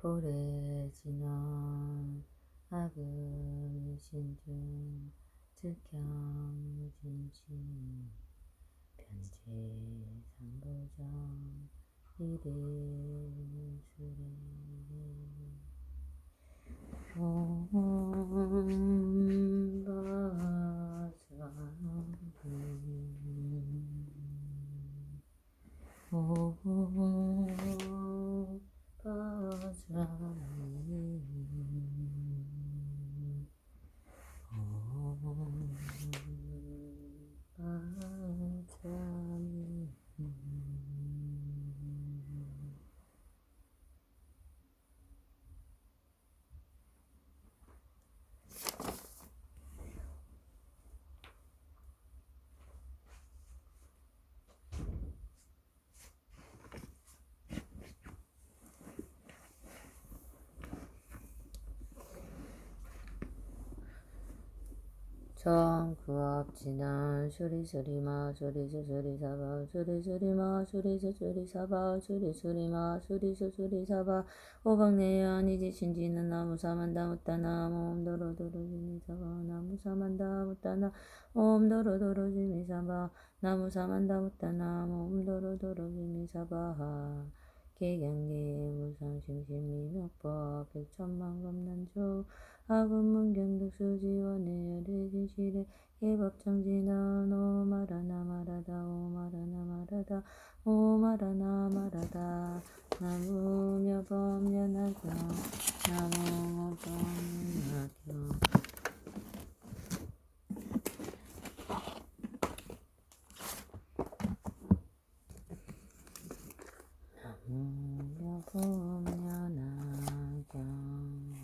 오래 지난 악을 신중 즉경무진치 편지상보정 이르수레 정구업지난 수리수리마 수리수수리사바 수리수리마 수리수수리사바 수리수리마 수리수수리사바 오박내연 이지신지는 나무사만다 묻다나 옴도로도로지미사바 나무사만다 묻다나 옴도로도로지미사바 나무사만다 묻다나 옴도로도로지미사바 개경계 무상심심미명법 백천만검난조 아군문경득수지원의 열애진실에 예법정진한 오마라나 마라다 오마라나 마라다 오마라나 마라다 나무묘법연하경 나무묘법연하경 나무묘법연하경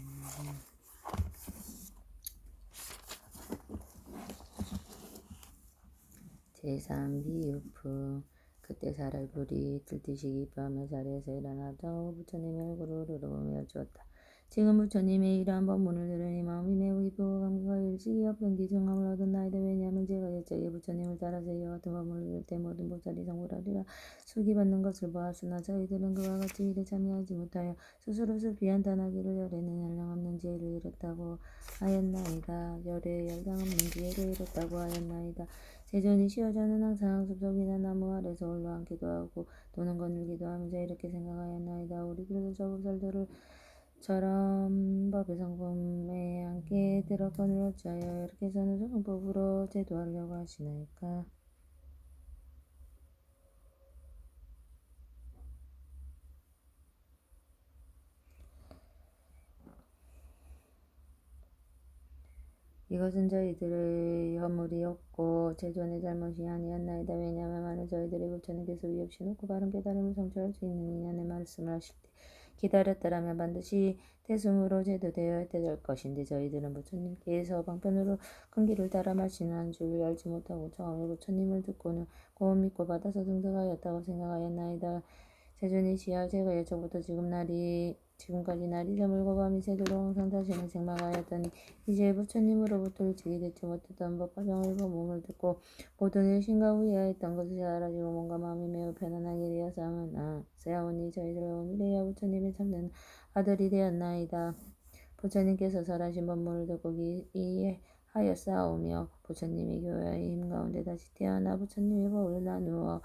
제3비유프 그때 사랄불이 들듯이 기뻐하며 자리에서 일어나서 부처님의 얼굴을 우러보며 주었다. 지금 부처님의 이러한 법문을 들으니 마음이 매우 기쁘고 감격과 일찍이 없던 기증함을 얻었나이다. 왜냐하면 제가 옛적에 부처님을 따라서 이와 같은 법문을 들을 때 모든 복자리 성불하리라 수기받는 것을 보았으나 저희들은 그와 같이 일에 참여하지 못하여 스스로 비한탄하기를 열에는 열량없는 지혜를 잃었다고 하였나이다. 열에 열량없는 지혜를 잃었다고 하였나이다. 세존이시여 저는 항상 숲속이나 나무 아래서 올라앉 기도하고 또는 거닐기도 하면서 이렇게 생각하였나이다. 우리 그래서 저 불살들을 처럼 법의 성품에 함께 들어건을 어찌하여 이렇게 서는 성법으로 제도하려고 하시나이까. 이것은 저희들의 허물이 없고 제존의 잘못이 아니었나이다. 왜냐하면 만일 저희들이 부처님께서 위 없이 놓고 바른 깨달음을 성취할 수 있는 인연의 말씀을 하실 때 기다렸더라면 반드시 대승으로 제도되어야 될 것인데 저희들은 부처님께서 방편으로 큰 길을 따라 말씀한 줄 알지 못하고 처음에 부처님을 듣고는 곧 믿고 받아서 등등하였다고 생각하였나이다. 세존이시여 제가 예초부터 지금까지 날이 저물고 밤이 새도록 항상 자신을 책망하였더니 이제 부처님으로부터 일찍이 듣지 못했던 법화경을 법문을 듣고 모든 일신과 후회하였던 것이 사라지고 몸과 마음이 매우 편안하게 되었사오니 저희들은 오늘에야 부처님의 참된 아들이 되었나이다. 부처님께서 설하신 법문을 듣고 이해하였사오며 부처님의 교화의 힘 가운데 다시 태어나 부처님의 법을 나누어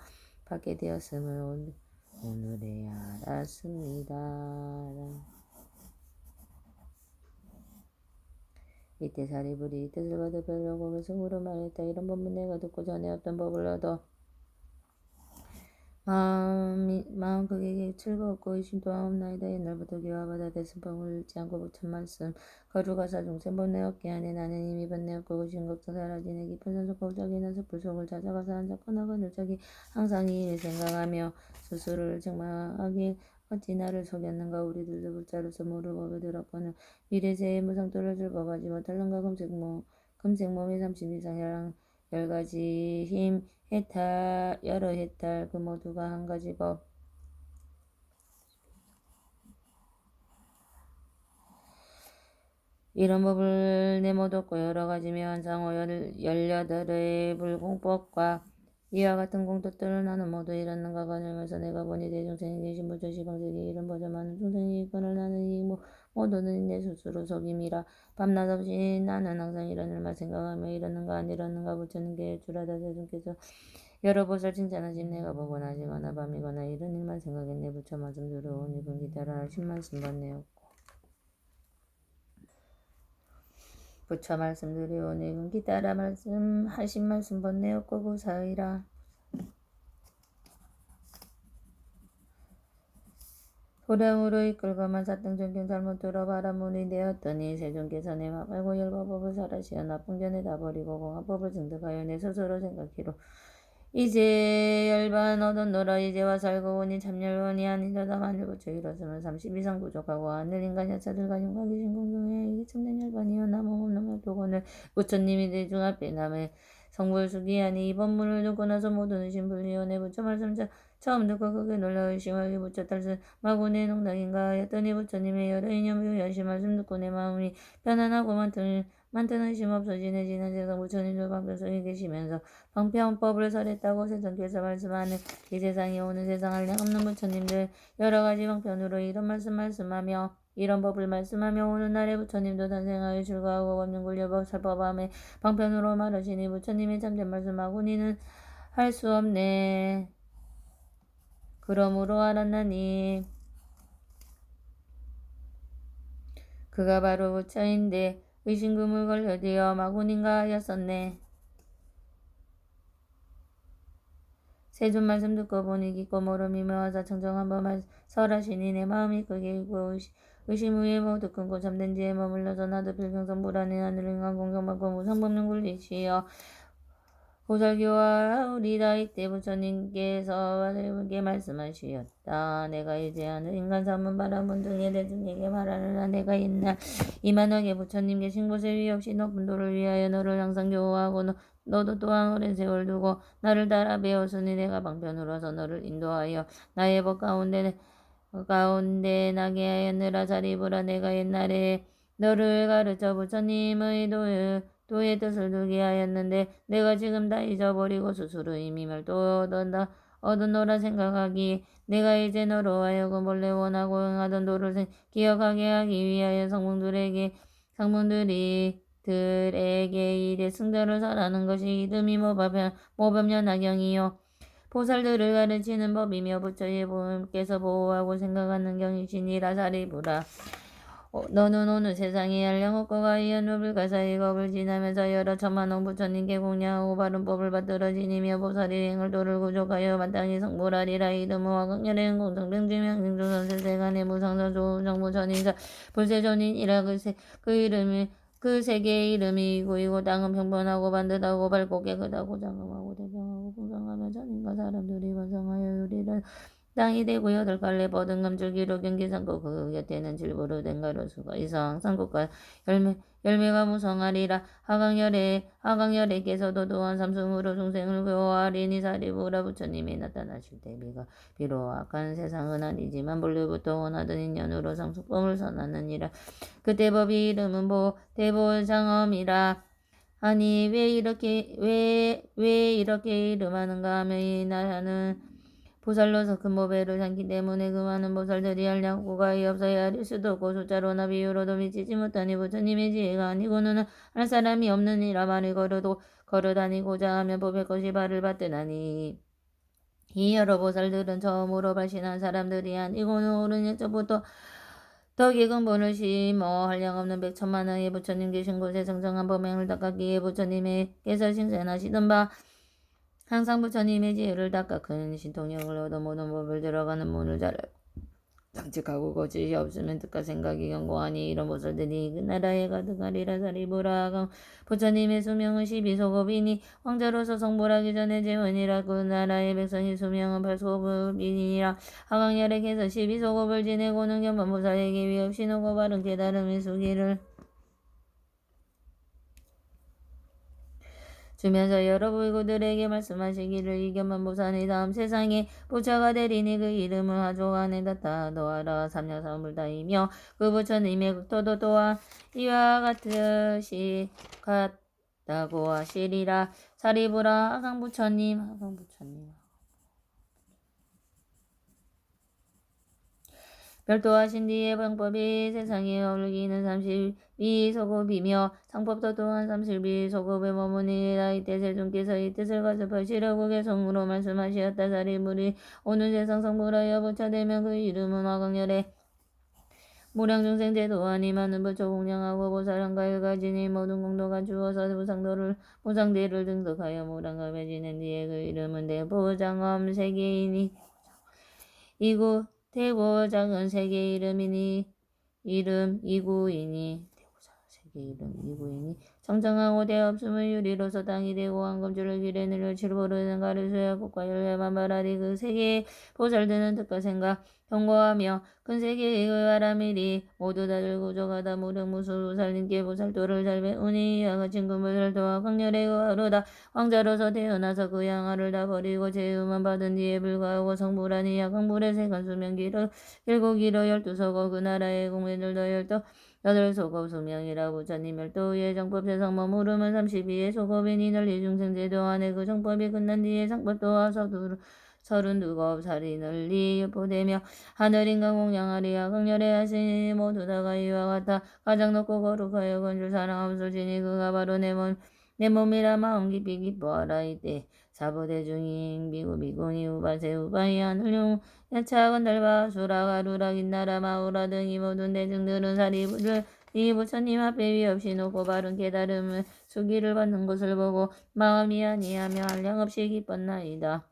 받게 되었음을 오늘에야 알았습니다. 이때 사리불이 이 뜻을 받아 별려고 계속으로 말했다. 이런 법문 내가 듣고 전에 어떤 법을 얻어 마음 극에게 즐거웠고 의심 또한 없나이다. 옛날부터 기와받아 대승법을 잃지 않고 부처 말씀 거루가사 중생 번뇌 없게 하네. 나는 이미 번뇌 없고 의심 걱정 사라지네. 깊은 산속 고적이나 숲을 속을 찾아가서 앉았거나 거늘 적이 항상 이 일을 생각하며 스스로를 책망하길 어찌 나를 속였는가. 우리들도 불자로서 모르고 법을 들었거늘 미래세에 무상토를 즐거워하지 못할는가. 금생몸의 30 이상 열가지 힘 해탈 여러 해탈 그 모두가 한 가지 법 이런 법을 내모뒀고 여러 가지며 한상호 18의 불공법과 이와 같은 공덕들을 나는 모두 이뤘는가 거닐면서 내가 보니 대중생이 계신 부처 시방세계 이른 보자 많은 중생이 있거늘 나는 이 모두는 내 스스로 속임이라. 밤낮 없이 나는 항상 이런 일만 생각하며 이뤘는가 안 이뤘는가 부처님께 주라다. 대중께서 여러 보살 칭찬하신 내가 보고 낮이거나 밤이거나 이런 일만 생각했네. 부처 말씀 들어오니 근기따라 10말씀 받네요. 부처 말씀 들어오니 근기따라 말씀 하신 말씀 번내었고 그 사이라. 도량으로 이끌고만 사등정경 잘못 들어봐라 문이 되었더니 세존께서 내 말고 열법을 살아시어 나쁜 견해 다 버리고 공화법을 증득하여 내 스스로 생각기로 이제 열반 얻었노라. 이제와 살고 오니 참열원이 아니더다. 만일 부처 이뤘으면 30 이상 부족하고 하늘 인간 여차들과 흉곽이 신공중에 이게 참된 열반이여 나무 없는 말도건을 부처님이 대중 앞에 남의 성불수기하니 이 법문을 듣고 나서 모두는 신불리오네. 부처 말씀 처음 듣고 크게 놀라 의심하기 부처 딸은 마구네 농담인가 하였더니 부처님의 여러 이념 여신 말씀 듣고 내 마음이 편안하고 많던 의심 없어지네. 지난 세상 부처님도 방편성에 계시면서 방편법을 설했다고 세존께서 말씀하는 이 세상에 오는 세상 한량없는 부처님들 여러 가지 방편으로 이런 말씀하며 이런 법을 말씀하며 오는 날에 부처님도 탄생하여 출가하고 법륜굴려법 살법함에 방편으로 말하시니 부처님의 참된 말씀하고 니는 할 수 없네. 그러므로 알았나니 그가 바로 부처인데 의심금을 걸려되어 마구닌가 하였었네. 세존 말씀 듣고 보니 깊고 모름이 매와서 청정 한번 설하시니 내 마음이 크게 있고 의심 후에 모두 끊고 잠든 지에 머물러서 나도 필경성 불안해 하늘 인간 공경받고 무상법륜 굴리시어 보살교하우리다. 이때 부처님께서 바들에게 말씀하시었다. 내가 이제 하늘 인간 사문 바라문 등의 대중에게 말하느라 내가 옛날 이만하게 부처님 계신 곳에 위 없이 높은 도를 위하여 너를 항상 교화하고 너도 또한 오랜 세월 두고 나를 따라 배웠으니 내가 방편으로서 너를 인도하여 나의 법 가운데 나게 하였느라. 자리부라. 내가 옛날에 너를 가르쳐 부처님의 도의 뜻을 두게 하였는데 내가 지금 다 잊어버리고 스스로 이미 멸도 얻었노라 생각하기 내가 이제 너로 하여금 본래 원하고 응하던 도를 기억하게 하기 위하여 상문들에게 이래 승자를 설하는 것이 이름이 모범연하경이요 보살들을 가르치는 법이며 부처의 보험께서 보호하고 생각하는 경이시니라. 사리부라. 너는 오늘 세상에 한량없고가 이연법을 가사의 겁을 지나면서 여러 천만원 부처님께 공양하고 바른 법을 받들어 지니며 보살의 행을 도를 구족하여 마땅히 성불하리라. 이름은 극렬의 공정병지명 행조선세세간의 무상선 조정부 전인자 불세전인이라. 그 이름이 그 세계의 이름이 이고 땅은 평변하고 반듯하고 밝고 깨끗하고 장엄하고 대평하고 풍성하며 전인과 사람들이 번성하여 유리를 땅이 되고 여덟 갈래 버등감 줄기로 경계상고 그 곁에는 질보로 된 가로수가 이상 상국과 열매가 무성하리라. 하강열에께서도 또한 삼승으로 중생을 교화하리니. 사리부라. 부처님이 나타나실 때 비록 악한 세상은 아니지만 본래부터 원하던 인연으로 상속법을 선하느니라. 그때 법이 이름은 대보장엄이라. 아니 왜 이렇게 이름하는가 하면 이 나라는 보살로서 큰 보배를 삼기 때문에 그 많은 보살들이 한량고가 없어야 할 수도 없고 숫자로나 비유로도 미치지 못하니 부처님의 지혜가 아니고는 할 사람이 없느니라. 말을 걸어다니고자 하면 보배 것이 발을 받드나니 이 여러 보살들은 처음으로 발신한 사람들이 아니고는 오른 옛적부터 덕이 근본을 심어 한량없는 백천만왕의 부처님 계신 곳에 정정한 범행을 닦았기에 부처님께서 신선하시던 바 항상 부처님의 지혜를 닦아 큰 신통력을 얻어 모든 법을 들어가는 문을 잘 장직하고 거짓이 없으면 뜻과 생각이 견고하니 이런 보살들이 그 나라에 가득하리라. 사리부라. 부처님의 수명은 12소급이니 왕자로서 성불하기 전에 재원이라. 그 나라의 백성의 수명은 8소급이니라. 하강열에게서 12소급을 지내고는 견본보살에게 위없이 노고 바른 깨달음의 수기를 주면서 여러 불구들에게 말씀하시기를 이 견본보살이 다음 세상에 부처가 되리니 그 이름은 하조간에 다타도하라. 삼려삼불다이며 그 부처님의 극토도 또한 이와 같다고 하시리라. 사리부라 하강부처님 별도하신 뒤에 방법이 세상에 어울리기는 30이 소급이며 상법도 또한 30이 소급에 머무니라. 이때 세존께서 이 뜻을 거듭하시려고 개성으로 말씀하시었다. 사리불이 오는 세상 성불하여 부처되면 그 이름은 화강열에 무량중생 제도하니 많은 부처 공양하고 보살한가를 가지니 모든 공도가 주어서 무상대를 등덕하여 무량감에 지낸 뒤에 그 이름은 대보장엄 세계이니 이구 대고 작은 세계 이름이니 이름 이구이니 세계 이름 이구이니 정정하고 대없음의 유리로서 땅이 되고 황금줄을 길에 늘려 칠보르는 가르수야 국과 열매만 바라리. 그 세계에 보살드는 뜻과 생각 경고하며 큰 세계의 바람이리 모두 다들 구족하다. 무릉무술 보살님께 보살도를 잘 배우니 이와 같은 금을 도와 강렬의 하루다. 왕자로서 태어나서 그 양아를 다 버리고 제휴만 받은 뒤에 불과하고 성불하니 약강불의 세간 수명 길고 길어 12서고 그 나라의 공민들도 여덟 소급 수명이라. 부처님 열도의 정법 세상 머무르면 32의 소급이니 널리 중생제도 안에 그 정법이 끝난 뒤에 상법도 와서 32겁 살이 널리 유포되며 하늘인간 공양하리야. 강렬해 하시니 모두 다가 이와 같아 가장 높고 거룩하여 건줄 사랑함솔지니 그가 바로 내 몸이라 마음 깊이 기뻐하라. 이때 사부대중인 비구비구니 우바세 우바이 하늘용 야차건 달바 수라가 루락 인나라 마우라 등 이 모든 대중들은 사리부를 이 부처님 앞에 위 없이 놓고 바른 깨달음을 수기를 받는 것을 보고 마음이 아니하며 한량없이 기뻤나이다.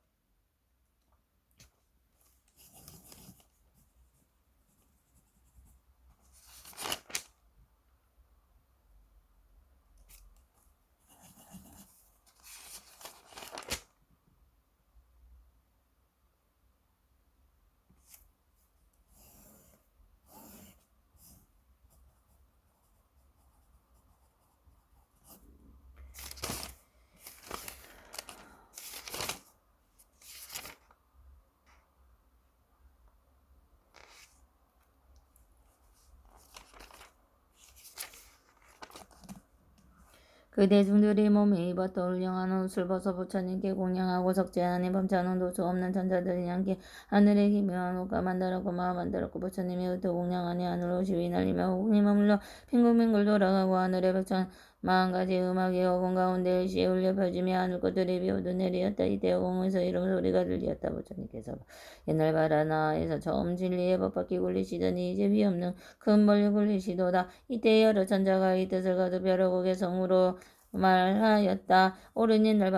그 대중들이 몸에 입었던 훌륭한 옷을 벗어 부처님께 공양하고 석재하니 범차는 도수 없는 천자들이 함께 하늘에 기묘한 옷과 만들었고 마음 만들었고 부처님의 의도 공양하니 하늘 옷이 휘날리며 호공이 머물러 빙글빙글 돌아가고 하늘의 백천 40가지 음악이 허공 가운데 일시에 울려 펴지며 하늘꽃들이 비오듯 내리었다. 이때 허공에서 이름 소리가 들리었다. 부처님께서 옛날 바라나에서 처음 진리의 법밖에 굴리시더니 이제 위없는 큰 벌리 굴리시도다. 이때 여러 천자가 이 뜻을 거듭 여러 곡의 성으로 말하였다. 옳은 옛날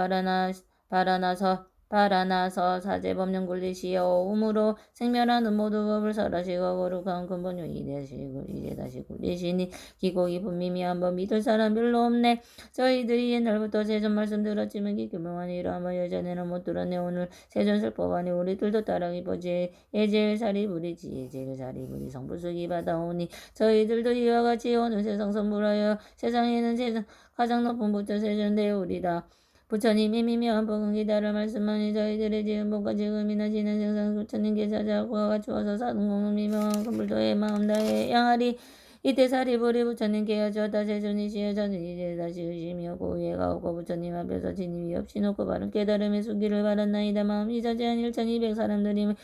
바라나서 사제법령 굴리시오. 우무로 생멸하는 모두 법을 설하시고 거룩한 근본용이 되시고 이제 다시 굴리시니 기고기 분명히 한번 믿을 사람 별로 없네. 저희들이 옛날부터 세존 말씀 들었지만 기교명하니 이러하면 예전에는 못 들었네. 오늘 세존 슬퍼하니 우리들도 따라기 보지. 예제일 사리부리지 예제일 사리부리 성불수기 받아오니 저희들도 이와 같이 오늘 세상 선불하여 세상에는 세상 가장 높은 부처 세존되오리다. 부처님이 미묘한 법은기다를 말씀하니 저희들의 지은 법과 지금이나 지는 생상 부처님께 찾아오고 갖추어서 사등공은 미묘한 금불도의 마음 다해 양하리. 이때 사리부리 부처님께 여쭈었다. 세존이시여 저는 이제 다시 의심이 없고 이해가 없고 부처님 앞에서 진입이 없이 놓고 바른 깨달음의 수기를 바랐나이다. 마음이 자제한 1200사람들이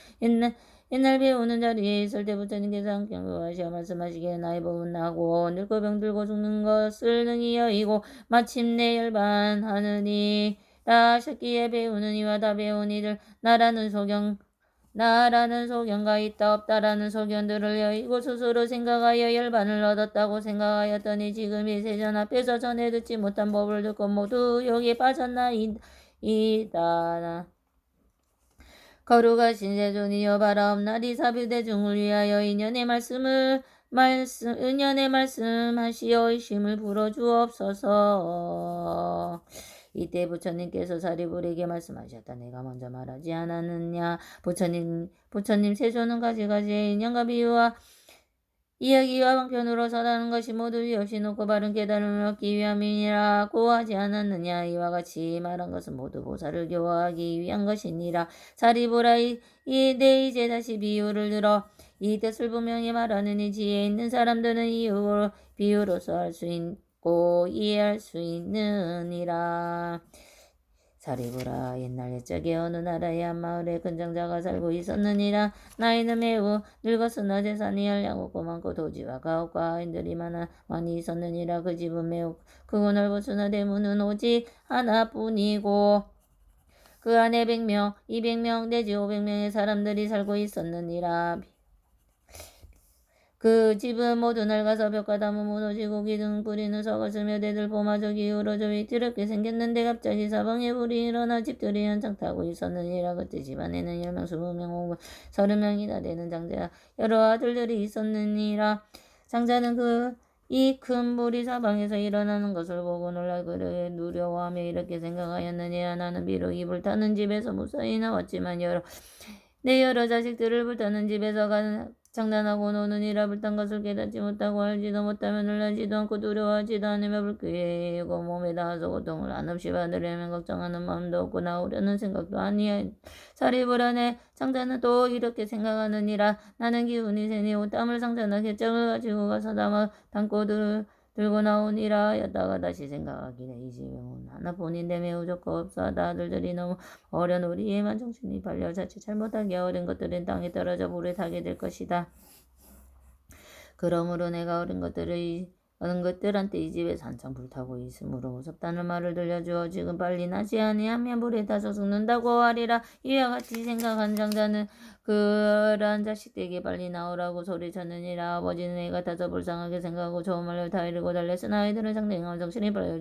옛날 배우는 자리에 있을 때 부처님께서 함께 하시어 말씀하시기에 나의 법은 나고 늙고 병들고 죽는 것을 능히 여의고 마침내 열반하느니 라 하셨기에 배우는 이와 다 배운 이들 나라는 소견가 있다 없다라는 소견들을 여의고 스스로 생각하여 열반을 얻었다고 생각하였더니 지금 이 세전 앞에서 전에 듣지 못한 법을 듣고 모두 여기에 빠졌나이다. 거룩하신 세존이여 바라옵나니 사비대중을 위하여 인연의 말씀하시어 의심을 풀어주옵소서. 이때 부처님께서 사리불에게 말씀하셨다. 내가 먼저 말하지 않았느냐. 부처님 세존은 가지가지의 인연과 비유와 이야기와 방편으로 설하는 것이 모두 위없이 놓고 바른 깨달음을 얻기 위함이라고 하지 않았느냐. 이와 같이 말한 것은 모두 보살을 교화하기 위한 것이니라. 사리부라 내 이제 다시 비유를 들어 이 뜻을 분명히 말하느니 지혜 있는 사람들은 비유로서 할 수 있고 이해할 수 있느니라. 사리부라 옛날 옛적에 어느 나라의 한 마을에 큰 장자가 살고 있었느니라. 나이는 매우 늙었으나 재산이 한량없고 많고 도지와 가옥과 아인들이 많이 있었느니라. 그 집은 매우 크고 넓었으나 대문은 오직 하나뿐이고 그 안에 100명, 200명 내지 500명의 사람들이 살고 있었느니라. 그 집은 모두 낡아서 벽가담은 무너지고 기둥 뿌리는 썩었으며 대들 포마저기 우러져 위태롭게 생겼는데 갑자기 사방에 불이 일어나 집들이 한창 타고 있었느니라. 그때 집안에는 10명, 20명, 30명이나 되는 장자 여러 아들들이 있었느니라. 장자는 이 큰 불이 사방에서 일어나는 것을 보고 놀라 그를 두려워하며 이렇게 생각하였느니라. 나는 비록 이 불타는 집에서 무사히 나왔지만 내 여러 자식들을 불타는 집에서 장난하고 노느니라. 불탄 것을 깨닫지 못하고 알지도 못하며 놀라지도 않고 두려워하지도 않으며 불쾌하고 몸에 닿아서 고통을 한없이 받으려면 걱정하는 마음도 없고 나오려는 생각도 아니하여 사리불안해. 장자는 또 이렇게 생각하느니라. 나는 기운이 세니 옷땀을 상자나 개짝을 가지고 가서 담고 들고 나오니라 하였다가 다시 생각하기를 이 집은 하나뿐인데 매우 좋고 없어하다. 아들들이 너무 어린 우리에만 정신이 팔려 자칫 잘못하게 어린 것들은 땅에 떨어져 불에 타게 될 것이다. 그러므로 내가 어린 것들한테 이 집에서 한창 불타고 있으므로 무섭다는 말을 들려주어 지금 빨리 나지 아니하면 불에 타서 죽는다고 하리라. 이와 같이 생각한 장자는 그러한 자식들에게 빨리 나오라고 소리쳤느니라. 아버지는 애가 타서 불쌍하게 생각하고 좋은 말로 다 이르고 달랬으나 아이들은 상당한 정신이 팔려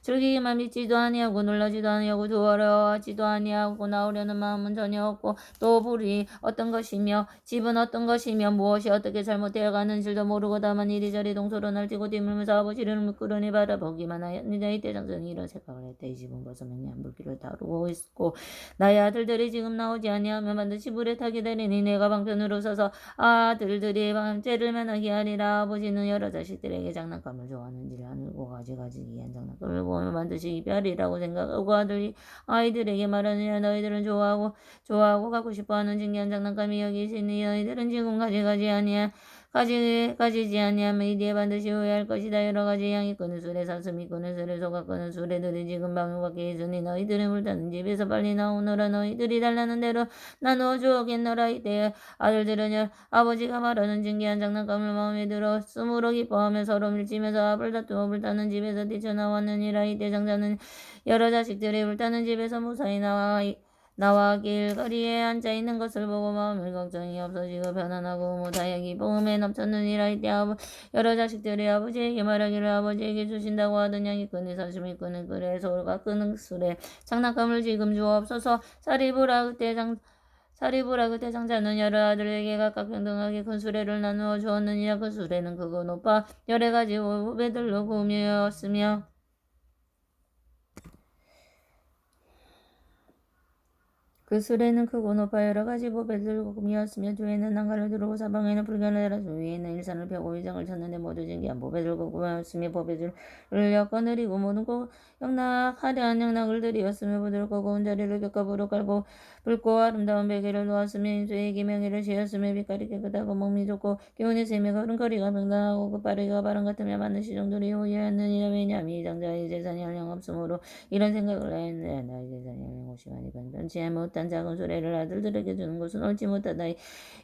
즐기기만 믿지도 아니하고 놀라지도 아니하고 두려워하지도 아니하고 나오려는 마음은 전혀 없고 또 불이 어떤 것이며 집은 어떤 것이며 무엇이 어떻게 잘못되어 가는지도 모르고 다만 이리저리 동서로 날뛰고 뒤물면서 아버지를 묻꾸러니 바라보기만 하였느냐. 이때 장자는 이런 생각을 했다. 이 집은 벌써 맹렬한 불길을 다루고 있고 나의 아들들이 지금 나오지 아니하면 반드시 불에 타게 되리니 내가 방편으로 서서 아들들이 죄를 면하게 하리라. 아버지는 여러 자식들에게 장난감을 좋아하는지를 알고 가지가지 귀한 장난감을 보면 반드시 이별이라고 생각하고 아이들에게 말하느냐. 너희들은 좋아하고 갖고 싶어하는 신기한 장난감이 여기 있으니 너희들은 지금 가지지 아니하면 이뒤에 반드시 후회할 것이다. 여러 가지 양이 끄는 술에 사슴이 끄는 술에 소가 끄는 술에들이 지금 방울 밖에 있으니 너희들은 불타는 집에서 빨리 나오너라. 너희들이 달라는 대로 나누어 주겠노라. 이때 아들들은 아버지가 말하는 신기한 장난감을 마음에 들어 스스로 기뻐하며 서로 밀치면서 앞을 다투어 불타는 집에서 뛰쳐나왔느니라. 이때 장자는 여러 자식들이 불타는 집에서 무사히 나와 길거리에 앉아있는 것을 보고 마음의 걱정이 없어지고 편안하고 무다야 기쁨에 넘쳤느니라. 이때 여러 자식들이 아버지에게 말하기를 아버지에게 주신다고 하던 양이 끄는 사슴이 끄는 꿀에 소가 끄는 술에 장난감을 지금 주옵소서. 사리부라 그때 장자는 여러 아들에게 각각 평등하게 큰 수레를 나누어 주었느니라. 그 수레는 크고 높아 여러 가지 보배들로 꾸몄으며 그 수레는 크고 높아 여러 가지 보배들로 꾸몄으며 주에는 난간을 두르고 사방에는 불견을 달았으며 위에는 일산을 펴고 위장을 쳤는데 모두 신기한 보배들로 꾸몄으며 보배들을 엮어 느리고 모든 화려한 영락을 들이었으며 부드럽고 고운 자리를 격갑으로 깔고 붉고 아름다운 베개를 놓았으며 인수에게 명예를 지었으며 빛깔이 깨끗하고 몸이 좋고 기운이 세며 걸음걸이가 평탄하고 그 빠르기가 바람 같으며 많은 시종들이 호위하였느니라. 왜냐하면 이 장자의 재산이 한량없으므로 이런 생각을 하였느니라. 나의 재산이 한량없이 많이 변치 못한 작은 수레를 아들들에게 주는 것은 옳지 못하다.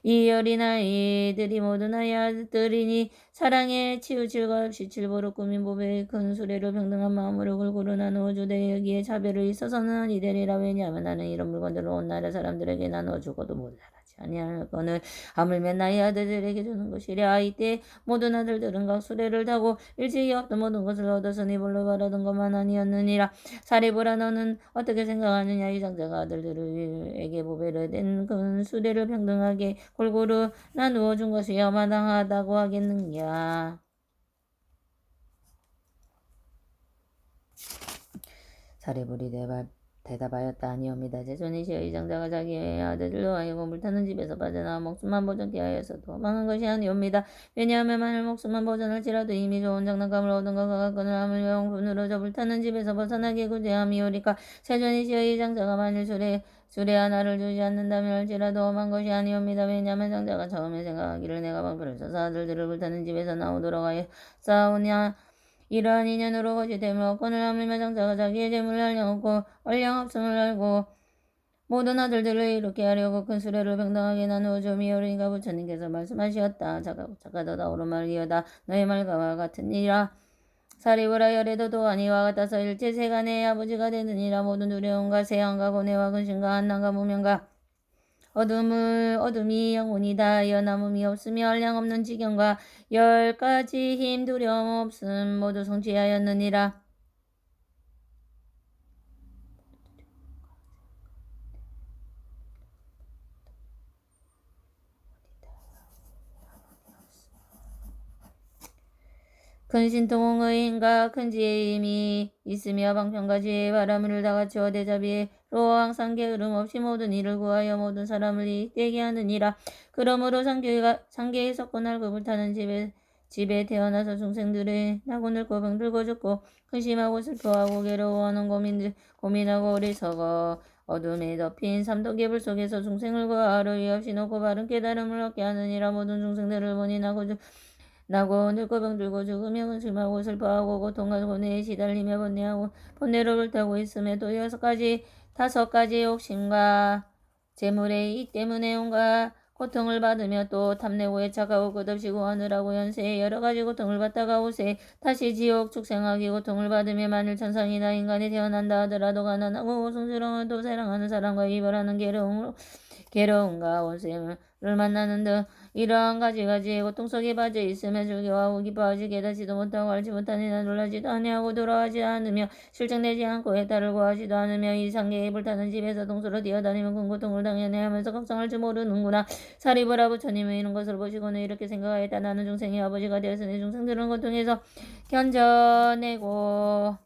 이 어린 아이들이 모두 나의 아들이니 사랑에 치우칠것 없이 칠보로 꾸민 보배의 큰 수레를 평등한 마음으로 골고루 나누어 주되 여기에 차별이 있어서는 아니 되리라. 왜냐하면 나는 이런 물건들을 온 나라 사람들에게 나누어 주고도 모자라지 아니할 거는 하물며 나의 아들들에게 주는 것이랴. 이때 모든 아들들은 각 수레를 타고 일찍이 얻던 모든 것을 얻었으니 볼로 바라던 것만 아니었느니라. 사리보라 너는 어떻게 생각하느냐. 이 장자가 아들들에게 보배를 된 큰 수레를 평등하게 골고루 나누어 준 것이 마땅하다고 하겠느냐. 사리불이 대답하였다. 아니옵니다. 제손이시여 이 장자가 자기의 아들들로 하여금 불타는 집에서 빠져나와 목숨만 보존케 하여서 도망한 것이 아니옵니다. 왜냐하면 만일 목숨만 보존할지라도 이미 좋은 장난감을 얻은 것과 같거늘 하물며 명분으로 저 불타는 집에서 벗어나게 구제함이오리까. 세존이시여 이 장자가 만일 수레 하나를 주지 않는다면 할지라도 험한 것이 아니옵니다. 왜냐하면 장자가 처음에 생각하기를 내가 방패를 써서 아들들을 불타는 집에서 나오도록 하여 싸우냐 이러한 인연으로 거짓됨을 얻고는 하물며 장자가 자기의 재물을 한량없고 얼량없음을 알고 모든 아들들을 이롭게 하려고 큰 수레를 평등하게 나누어 주미오리니까 부처님께서 말씀하시었다. 작가도다 오르말이여다 너의 말과 같으니라. 사리부라 열에도 또한 이와 같아서 일체 세간의 아버지가 되느니라. 모든 두려움과 세한과 고뇌와 근심과 한난과 무명과 어둠이 영혼이다. 연함음이 없으며 한량 없는 지경과 10가지 힘 두려움 없음 모두 성취하였느니라. 큰 신통의 힘과 큰 지혜의 힘이 있으며 방편과 지혜의 바람을 다같이 대자비로 항상 게으름 없이 모든 일을 구하여 모든 사람을 이익되게 하느니라. 그러므로 상계에 섰고 날급을 타는 집에 태어나서 중생들의 나고 늙고 병들고 죽고 근심하고 슬퍼하고 괴로워하는 고민하고 어리석어 어둠에 덮인 삼도계불 속에서 중생을 구하러 이 없이 놓고 바른 깨달음을 얻게 하느니라. 모든 중생들을 보니 나고 늙고 병들고 죽으며 근심하고 슬퍼하고 고통과 고뇌에 시달리며 번뇌로 불타고 있음에 또 다섯 가지 욕심과 재물의 이익 때문에 온갖 고통을 받으며 또 탐내고 애착하고 끝없이 구하느라고 현세에 여러 가지 고통을 받다가 오세 다시 지옥 축생하기 고통을 받으며 만일 천상이나 인간이 태어난다 하더라도 가난하고 고통스러운 또 사랑하는 사람과 이별하는 괴로움과 원수를 만나는 등 이러한 가지의 고통 속에 빠져 있으며 즐겨하고 기뻐하지 깨닫지도 못하고 알지 못하니나 놀라지도 아니하고 돌아가지 않으며 실증내지 않고 해탈을 구하지도 않으며 이 상계에 불타는 집에서 동서로 뛰어다니며 큰 고통을 당연히 하면서 걱정할 줄 모르는구나. 사리부라 부처님은 이런 것을 보시고는 이렇게 생각하였다. 나는 중생의 아버지가 되었으니 중생들은 고통에서 견뎌내고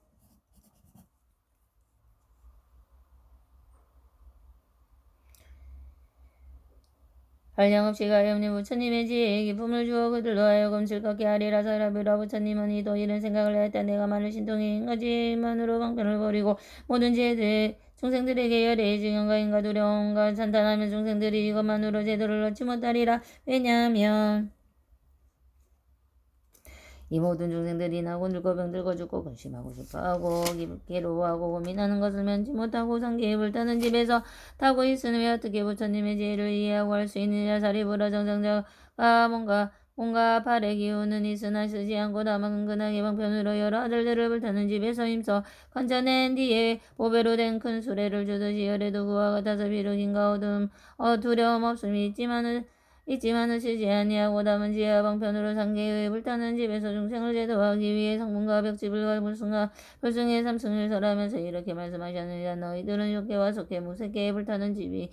한량없이 가엾니 부처님의 지혜에 기쁨을 주어 그들로 하여금 즐겁게 하리라. 사리부라 부처님은 이도 이런 생각을 하였다. 내가 많은 신통의 인가지만으로 방편을 버리고 모든 지혜들 중생들에게 열애의 증언과 인가 두려움과 산탄하면 중생들이 이것만으로 제도를 얻지 못하리라. 왜냐하면 이 모든 중생들이 나고 늙고 병들고 죽고 근심하고 슬퍼하고 괴로워하고 고민하는 것을 면치 못하고 상계에 불타는 집에서 타고 있으니 왜 어떻게 부처님의 지혜를 이해하고 할 수 있느냐. 사리부라 정정자가 뭔가 발에 기우는 있으나 쓰지 않고 다만 근근하게 방편으로 여러 아들들을 불타는 집에서 힘써 건져낸 뒤에 보배로 된 큰 수레를 주듯이 열에도 그와 같아서 비록 인가 두려움 없음이 있지만은 쓰지 아니하고 담은 지혜와 방편으로 상계의 불타는 집에서 중생을 제도하기 위해 성문과 벽지불과 불승의 삼승을 설하면서 이렇게 말씀하셨느니라. 너희들은 욕계와 속계 무색계에 불타는 집이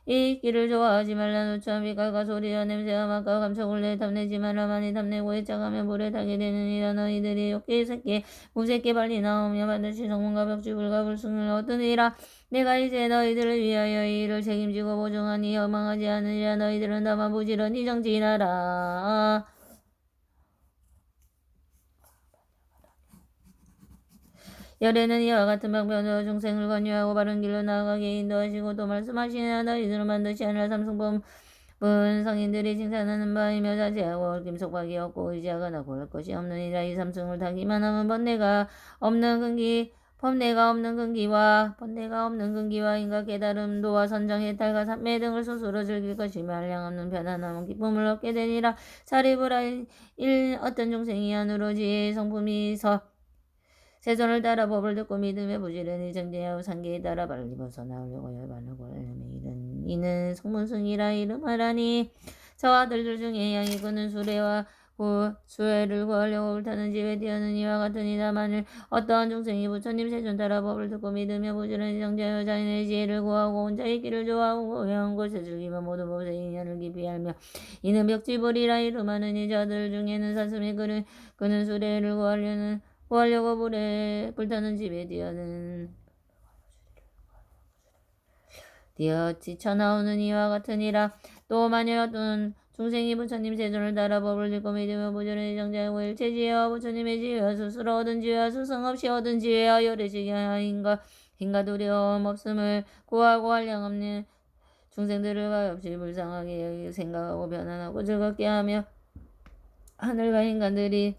이 길을 좋아하지 말라. 누추한 빛깔과 소리와 냄새와 맛과 감촉을 내 탐내지 말라. 많이 탐내고 애착하며 불에 타게 되느니라. 너희들이 욕계 색계 무색계 빨리 나오며 반드시 성문과 벽지불과 불승을 얻으리라. 내가 이제 너희들을 위하여 이 일을 책임지고 보증하니 허망하지 않으리라. 너희들은 다만 부지런히 정진하라. 열에는 이와 같은 방편으로 중생을 권유하고 바른 길로 나아가게 인도하시고 또 말씀하시나 너희들은 반드시 하늘나 삼승범 성인들이 칭찬하는 바이며 자제하고 얽힘 속박이 없고 의지하거나 고를 것이 없느니라. 이 삼승을 타기만 하면 번뇌가 없는 근기와 인과 깨달음도와 선정 해탈과 삼매 등을 스스로 즐길 것이며 한량 없는 편안함은 기쁨을 얻게 되니라. 사리부라 어떤 중생이 안으로 지혜의 성품이 세존을 따라 법을 듣고 믿음에 부지런히 정진하고 상계에 따라 빨리 벗어나오려고 열반하고 이는 성문승이라 이름하라니. 저 아들들 중에 양이 그는 수레를 구하려고 불타는 집에 뛰어는 이와 같으니라. 만일 어떠한 중생이 부처님 세존 따라 법을 듣고 믿으며 부지런히 정진하여 자신의 지혜를 구하고 혼자의 길을 좋아하고 고향 곳에 즐기며 모든 법의 인연을 깊이 알며 이는 벽지불이라 이름하느니 저들 중에는 사슴이 그는 수레를 구하려고 불타는 집에 지쳐나오는 이와 같으니라. 또 만일 어떤 중생이 부처님 세존을 따라 법을 듣고 믿으며 부지런히 정진하고 일체 지혜와 부처님의 지혜와 스스로 얻은 지혜와 수성 없이 얻은 지혜와 열애지경과 힘과 두려움 없음을 구하고 한량 없는 중생들을 가엾이 불쌍하게 생각하고 편안하고 즐겁게 하며 하늘과 인간들이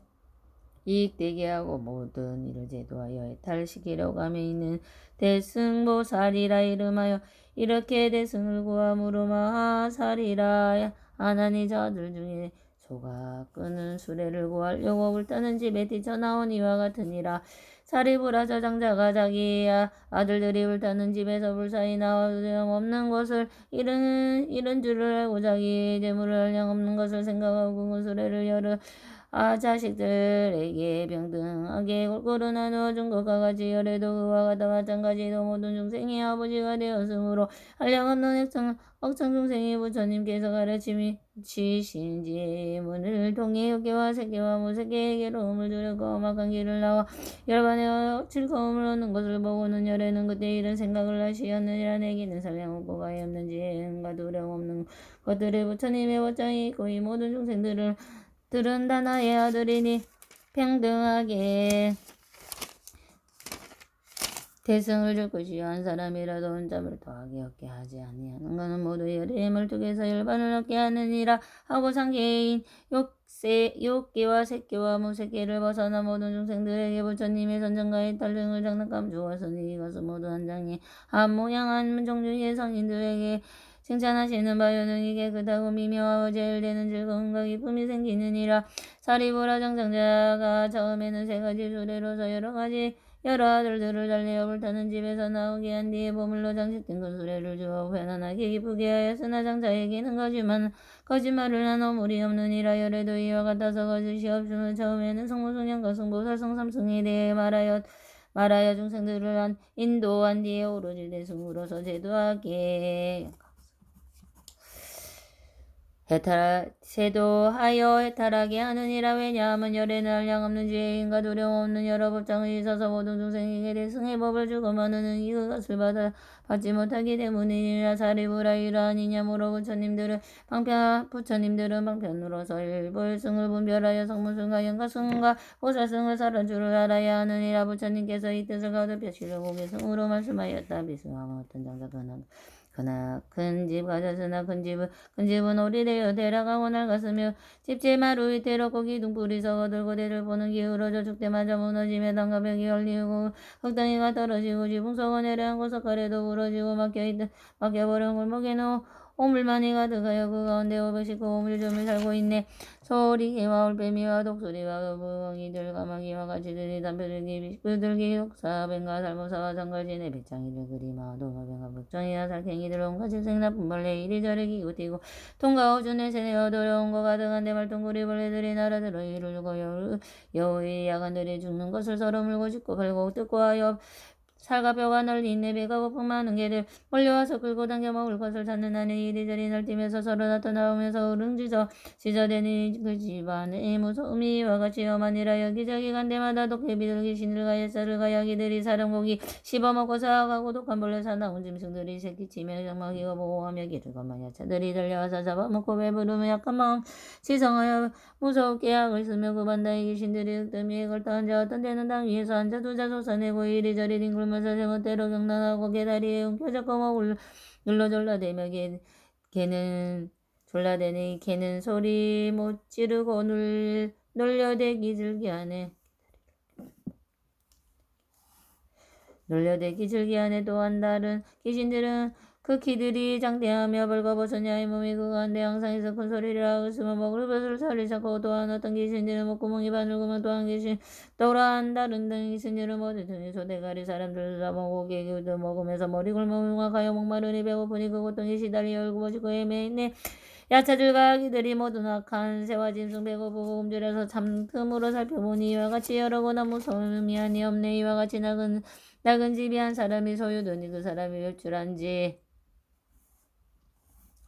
이익되게 하고 모든 일을 제도하여 해탈시키려고 함에 있는 대승보살이라 이름하여 이렇게 대승을 구함으로 마하살이라 하나니 저들 중에 소가 끄는 수레를 구하려고 불타는 집에 뛰쳐나온 이와 같으니라. 사리부라 저 장자가 자기 아들들이 불타는 집에서 불사히 나와 없는 것을 잃은 줄을 알고 자기 재물을 알량 없는 것을 생각하고 그 수레를 열어 자식들에게 병등하게 골고루 나누어 준 것과 같이 열애도 그와 같아 마찬가지로 모든 중생이 아버지가 되었으므로 한량없는 억천 중생이 부처님께서 가르치신 지문을 통해 육계와 색계와 무색계에게로 음을 두렵고 험악한 길을 나와 열반에 즐거움을 얻는 것을 보고는 열애는 그때 이런 생각을 하시었느니라. 내게는 살량없고 가히 없는지 행과 두려움 없는 것들의 부처님의 법장이 있고 이 모든 들은 다 나의 아들이니 평등하게 대승을 줄 것이요 한 사람이라도 혼자를 더하게 얻게 하지 아니하는 것은 모두 열의 힘을 통해서 열반을 얻게 하느니라 하고 상계인 욕계와 색계와 무색계를 벗어나 모든 중생들에게 부처님의 선정과의 탈등을 장난감 주었으니 이것은 모두 한 장의 한 모양 한 종류의 성인들에게 칭찬하시는 바요는 이게 그다고 미묘하고 제일되는 즐거움과 기쁨이 생기느니라. 사리부라 정상자가 처음에는 세 가지 수레로서 여러 아들들을 달래어 불타는 집에서 나오게 한 뒤에 보물로 장식된 그 수레를 주어 편안하게 기쁘게 하였으나 장자에게는 거짓말을 한 어물이 없느니라. 열애도 이와 같아서 거짓이 없으면 처음에는 성모성량과 성보살 성삼승에 대해 말하여 중생들을 인도한 뒤에 오로지 대승으로서 제도하게 세도하여 해탈하게 하느니라. 왜냐하면 열애는 한량 없는 죄인과 두려움 없는 여러 법장이 있어서 모든 중생에게 대승의 법을 주고만은 이것을 받지 못하기 때문이니라. 사리부라 이러한 이념으로 부처님들은 방편으로서 일불승을 분별하여 성문승과 영가승과 보살승을 살은 줄을 알아야 하느니라. 부처님께서 이 뜻을 거듭하시려고 개승으로 말씀하였다. 비승하면 어떤 장사가 그나 큰 집 가졌으나 큰 집은 오래되어 대라가고 낡았으며 집제 마루 위태롭고 기둥불이 서거들고 대를 보는 기울어 저축대마저 무너지며 땅과 벽이 열리고 흙덩이가 떨어지고 지붕 속은 내려앉고 석가래도 부러지고 막혀버린 골목에는 오물만이 가득하여 그 가운데 519오물점을 살고 있네. 소리개와 올빼미와 독수리와 거북이들 까마귀와 같이 들이 담벼들기 비둘기 독사 뱀과 살모사와 장갈지네 배짱이들 그리마 도마뱀과 북정이와 살쾡이들 온갖 질색 나쁜 벌레 이리저리 기웃뛰고 통과 호준에 새내어 더러운 거 가득한데 말똥구리 벌레들이 날아들어 이를 주고 여우의 야간들이 죽는 것을 서로 물고 짚고 팔고 뜯고 하여 살과 뼈가 널리 있네. 배가 고픈 많은 개들 몰려와서 끌고 당겨 먹을 것을 찾는 아내 이리저리 날뛰면서 서로 나타나오면서 짖어대니 그 집안의 무서움이 이와 같이 험하니라. 여기저기 간 데마다 독해비둘기 신들과 옛살과 야기들이 사람고기 씹어먹고 사악하고 독한 벌레 사나운 짐승들이 새끼치며 장막이고 보호하며 길을 건만 야차들이 달려와서 잡아먹고 배부르며 약한 마음 지성하여 무섭게 악을 쓰며 그 반다의 귀신들이 흙더미 위에 걸터 앉아 어떤 데는 땅 위에서 앉아 두자 솟아내고 이리저리 뒹굴면서 제멋대로 경난하고 개다리에 움켜잡고 먹을 눌러졸라대며 개는 졸라대니 개는 소리 못 지르고 놀려대기 즐기하네. 또한 다른 귀신들은 그 키들이 장대하며 벌거벗으냐의 몸이 그 가운데 항상 있어 큰 소리를 하고 있으며 먹을 것을 살이 잡고 또한 어떤 귀신들은 목구멍이 바늘구멍 또한 다른 귀신들은 모두 등이 소대가리 사람들 잡아먹고 개기도 먹으면서 머리 굶어 가요 목마르니 배고프니 그 고통이 시달리 얼고 보시고 애매했네. 야차들과 아기들이 모두 낙한 새와 짐승 배고프고 굶주려서 잠틈으로 살펴보니 이와 같이 여러고나 무서움이 아니없네. 이와 같이 낡은 집이 한 사람이 소유되니 그 사람이 외출한지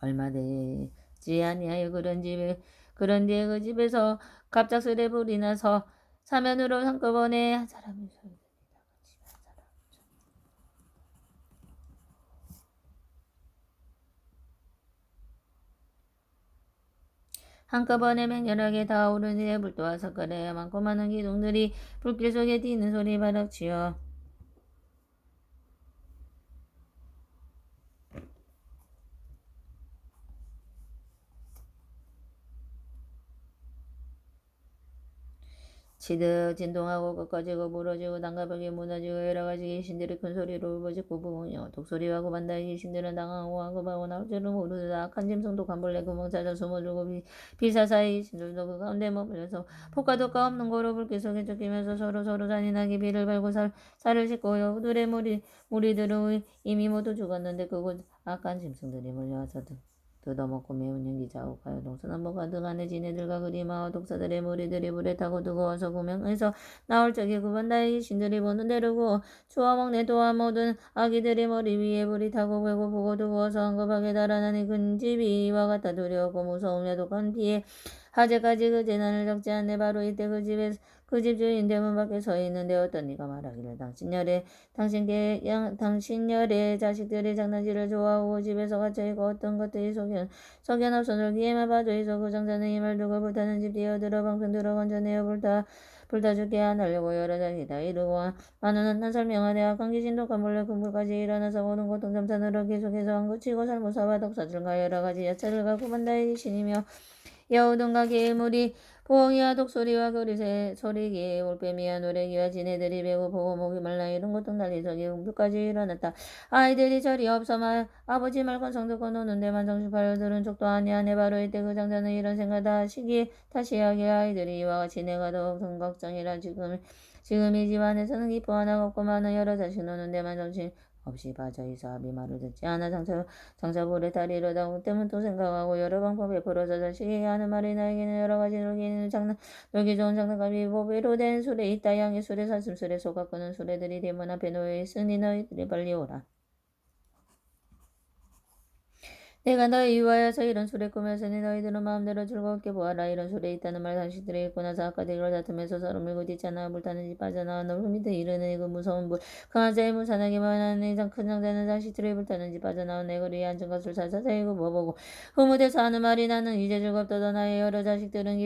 얼마 되지 아니하여 그런 뒤에 그 집에서 갑작스레 불이 나서 사면으로 한꺼번에 한 사람이 소유됩니다. 한꺼번에 맹렬하게 다오르니 불도와 석가래야 많고 많은 기둥들이 불길 속에 뛰는 소리 바락치어 치듯 진동하고 꺾어지고 부러지고 단가벽이 무너지고 여러가지 귀신들이 큰 소리로 울부짖고 부으며 독소리와 고반다의 귀신들은 당하고 하급하고 나올 줄을 모르다. 악한 짐승도 간벌레 구멍 찾아 숨어주고 비사사의 귀신들도 그 가운데 머물러서 폭과 덕과 없는 고로 불길 속에 쫓기면서 서로 잔인하게 비를 발고 살을 씻고 여우들의 무리들은 이미 모두 죽었는데 그곳 악한 짐승들이 몰려와서 뜯어먹고 매운 연기 자욱하여 동서남북 가득하네. 지네들과 그리마와 독사들의 무리들이 불에 타고 뜨거워서 구명에서 나올 적에 구반다의 귀신들이 보는 대로고 주워먹네. 또한 모든 아기들의 머리 위에 불이 타고 배고프고 뜨거워서 한급하게 달아나니 큰 집이 이와 같아 두려웠고 무서우며 독한 피에 하제까지 그 재난을 적지 않네. 바로 이때 그 집 주인 대문 밖에 서 있는데 어떤 이가 말하기를 당신 열의 자식들이 장난질을 좋아하고 집에서 갇혀있고 어떤 것들이 속여놓소 놀기에만 봐줘이소. 그 장자는 이 말 두고 불타는 집 뛰어들어 방편 들어 건져내어 불타 죽게 하려고 여러 자기 다 이루고 만원은 설명하되 악한 귀신도 간벌레 군불까지 일어나서 모든 고통 잠산으로 계속해서 안구치고 살모사와 독사들과 여러 가지 야채를 갖고 만다의 귀신이며 여우등과 개물이 부엉이와 독소리와 소리기 올빼미와 노래기와 지네들이 배고프고 목이 말라 이런 것도 난리저기 음부까지 일어났다. 아이들이 저리 없어 아버지 말건 듣고 노는데만 정신팔려들은 족도 아니하네. 바로 이때 그 장자는 이런 생각 다시 하게 아이들이 이와 같이 내가 더욱 걱정이라 지금 이 집안에서는 기뻐 하나가 없고 많은 여러 자식 노는데만 정신 없이 빠져있어. 아비 말을 듣지 않아 장사볼의 딸이 이러다 때문 또 생각하고 여러 방법에 풀어서 자식에게 하는 말이 나에게는 여러 가지 놀기 좋은 장난감이 보배로 된 술에 있다. 양의 술에 사슴술에 속아 끄는 술에들이 대문 앞에 놓여 있으니 너희들이 빨리 오라. 내가 너희 위하여서 이런 술에 꾸몄으니 너희들은 마음대로 즐겁게 보아라. 이런 술에 있다는 말 당신들이 읽고 나서 아까대기를 다투면서 서로 밀고 뒤잖아 불타는 집 빠져나와 널 밑에 이르는 그 무서운 불 강한 자의 무산하게만 하는 큰 장자는 자식들이 불타는 집 빠져나온 내 거리에 앉은 것을 사사사이고 뭐보고 흐뭇해서 하는 말이 나는 이제 즐겁도다. 나의 여러 자식들은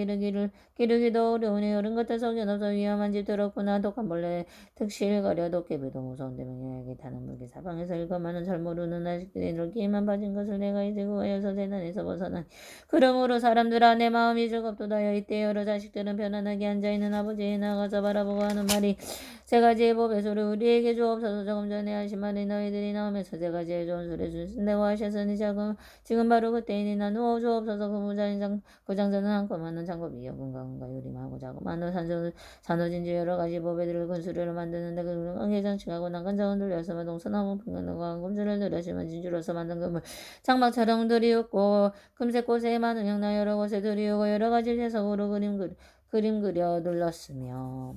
기르기도 어려우니 어른 같아 속여넣어서 위험한 집 들었구나. 독한 벌레 특실거려 도깨비도 무서운데 명령하게 타는 물기 사방에서 읽어만은 잘 모르는 자식들이 놀기에만 빠진 것을 내가 이제 구하여서 재난에서 벗어나니 그러므로 사람들아 내 마음이 즐겁도다. 이때 여러 자식들은 편안하게 앉아있는 아버지에 나가서 바라보고 하는 말이 세 가지의 법의 소리 우리에게 주옵소서. 조금 전에 하신 말이 너희들이 나오면서 세 가지의 좋은 소리 주신다고 하셨으니 지금 바로 그때이니 나누어 주옵소서. 그 장자는 한꺼번에 장법이 여금과 요림하고 자그마한 산호진주 여러 가지 법에들을 근수료를 만드는데 그 관계장치하고 난간장을 돌려서 동서나무 풍경과 금수를 들여시면 진주로서 만든 금을 장막 촬영들이었고 금색 꽃에 많은 형나 여러 곳에 들이우고 여러 가지 재석으로 그림 그려 둘렀으며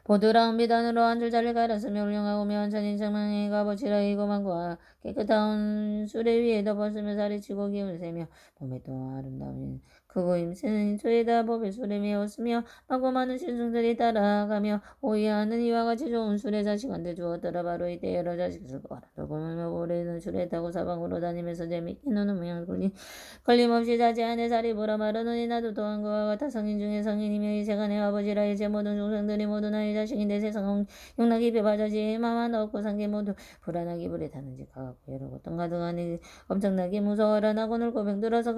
보드라운 비단으로 한 줄자를 갈았으며 훌륭하고 면천인 장망의 값어치라 이고만과 깨끗한 수레 위에 덮었으며 살이 치고 기운세며 몸에 또 아름다운 크고 힘쓰는 소에다 법의 술에 메웠으며 하고 많은 신승들이 따라가며 오해하는 이와 같이 좋은 술에 자식한테 주었더라. 바로 이때 여러 자식들 거라도 오래는 술에 타고 사방으로 다니면서 재밌게 노는 모양 걸림없이 자지 않에 살이 보라 마르노니 나도 또한 그와 같아 성인 중에 성인이며 이 세간의 아버지라. 이제 모든 중생들이 모두 나의 자식인데 세상 용락이 배바자지 마만 없고 산게 모두 불안하기 불에 타는지 가갖고 여러 곳 가득하니 엄청나게 무서워라. 나고늘 고병 들어서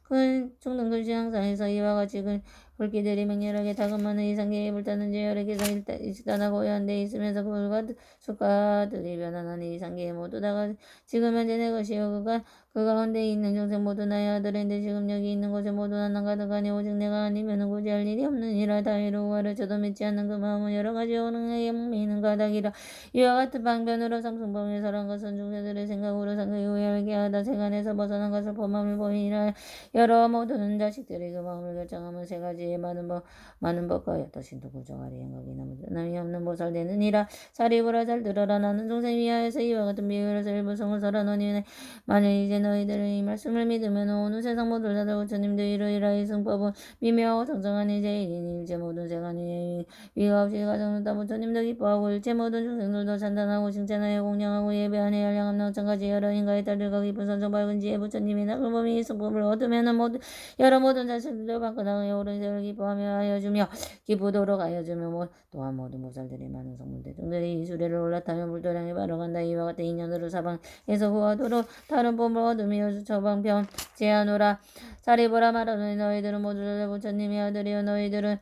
큰 죽는 글씨 항상에서 이와 같이 불기들이 맹렬하게 다급하는 이상계에 불타는지 여러 개가 일단하고 고요한데 있으면서 불과 숫가들이 변환하니 이상계에 모두 다가 지금 현재 내 것이요 그 가운데 있는 중생 모두 나의 아들인데 지금 여기 있는 곳에 모두 난 가득하니 오직 내가 아니면 굳이 할 일이 없느니라. 다 이루고 가르쳐도 믿지 않는 그 마음은 여러 가지 오능에 목매이는 가닥이라. 이와 같은 방변으로 상승범에 설한 것은 중생들의 생각으로 상승이 후회하게 하다 세간에서 벗어난 것을 범함을 보이니라. 여러 모든 자식들이 그 마음을 결정하면 세 가지의 많은 법과 여떠신도 구정하리 행각이나 남이 없는 보살되느니라. 자리보라 잘 들어라. 나는 중생 위하여서 이와 같은 비유에서 일부성을 설하노니 만일 이제 너희들은 이 말씀을 믿으면 온 세상 모든 자들 부처님도 이러이라. 이 성법은 미묘하고 정정한 이제이니 일체 모든 세간이 위가 없이 가정다 부처님도 기뻐하고 일체 모든 중생들도 찬단하고 칭찬하여 공양하고 예배하네. 한량함 마찬가지 여러 인가의 딸들과 깊은 선정 밝은 지혜 부처님이 나그범이 이 성법을 얻으면 여러 모든 자식들도 방긋하게 오른 세월 기뻐하며 하여주며 기쁘도록 하여주며 또한 모든 보살들이 많은 성문 대중들이 이 수레를 올라타며 불도량에 바라간다. 이와 같은 인연으로 사방에서 구하도록 다른 법을 얻으며 처방편 제하노라. 자리보라 말하노니 너희들은 모두 부처님의 아들이여 너희들은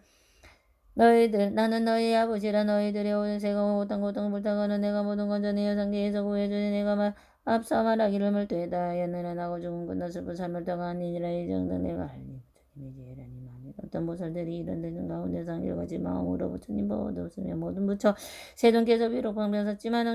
나는 너희 아버지라. 너희들의 오는 새가 못한 고통 불타거는 내가 모든 건전히 여상계에서 구해주니 내가 앞서 말하기를 물되다 연느는 하고 죽은 끝나 슬픈 삶을 떠가 아니니라. 이 정도 내가 할니 부처님의 지혜라니 만일 어떤 보살들이 이런 데는 가운데 상길같이 마음으로 부처님 보호도 없으며 모든 부처 세존께서 비록 방변 섰지만